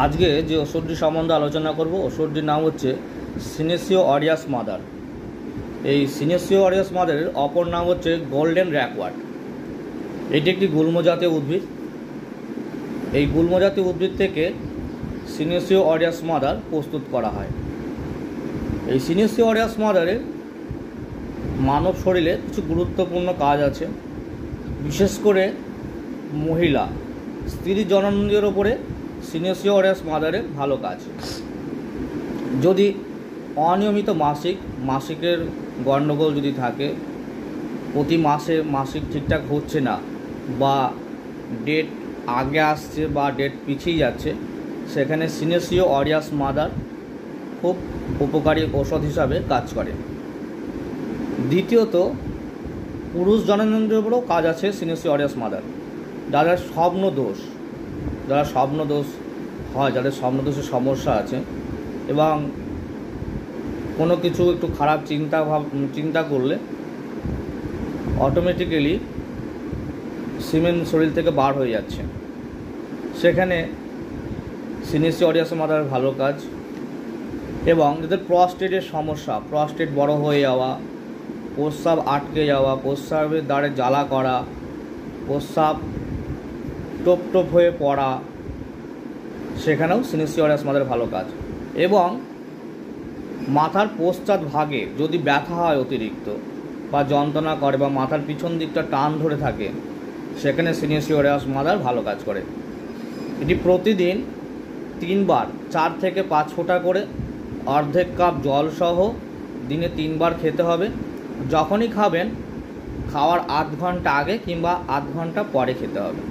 আজকে যে ওষুধটি সম্বন্ধে আলোচনা করব ওষুধটির নাম হচ্ছে সিনেসিও অরিয়াস মাদার। এই সিনেসিও অরিয়াস মাদারের অপর নাম হচ্ছে গোল্ডেন র্যাকওয়ার্ট। এটি একটি গুল্ম জাতীয় উদ্ভিদ। এই গুল্ম জাতীয় উদ্ভিদ থেকে সিনেসিও অরিয়াস মাদার প্রস্তুত করা হয়। এই সিনেসিও অরিয়াস মাদারের মানব শরীরে কিছু গুরুত্বপূর্ণ কাজ আছে। বিশেষ করে মহিলা স্ত্রী জননেন্দ্রিয়ের ওপরে সিনেসিও অরিয়াস মাদারের ভালো কাজ। যদি অনিয়মিত মাসিকের গণ্ডগোল যদি থাকে, প্রতি মাসে মাসিক ঠিকঠাক হচ্ছে না, বা ডেট আগে আসছে বা ডেট পিছিয়ে যাচ্ছে, সেখানে সিনেসিও অরিয়াস মাদার খুব উপকারী ঔষধ হিসাবে কাজ করে। দ্বিতীয়ত, পুরুষ জননেন্দ্রিয়ের উপরেও কাজ আছে সিনেসিও অরিয়াস মাদার। যাদের স্বপ্ন দোষ হয়, যাদের স্বপ্ন দোষের সমস্যা আছে এবং কোনো কিছু একটু খারাপ চিন্তা করলে অটোমেটিক্যালি সিমেন শরীর থেকে বার হয়ে যাচ্ছে, সেখানে সিনেসিও অরিয়াস মাদারের ভালো কাজ। এবং যাদের প্রস্টেটের সমস্যা, প্রস্টেট বড় হয়ে যাওয়া, প্রস্রাব আটকে যাওয়া, প্রস্রাবের দ্বারে জ্বালা করা, প্রস্রাব টোপ হয়ে পড়া, সেখানেও সিনেসিও অরিয়াস মাদারের ভালো কাজ। এবং মাথার পশ্চাৎ ভাগে যদি ব্যথা হয় অতিরিক্ত বা যন্ত্রণা করে বা মাথার পিছন দিকটা টান ধরে থাকে, সেখানে সিনেসিও অরিয়াস মাদার ভালো কাজ করে। এটি প্রতিদিন 3 বার 4 থেকে 5 ফোঁটা করে অর্ধেক কাপ জল সহ দিনে 3 বার খেতে হবে। যখনই খাবেন, খাওয়ার আধ ঘন্টা আগে কিংবা আধ ঘন্টা পরে খেতে হবে।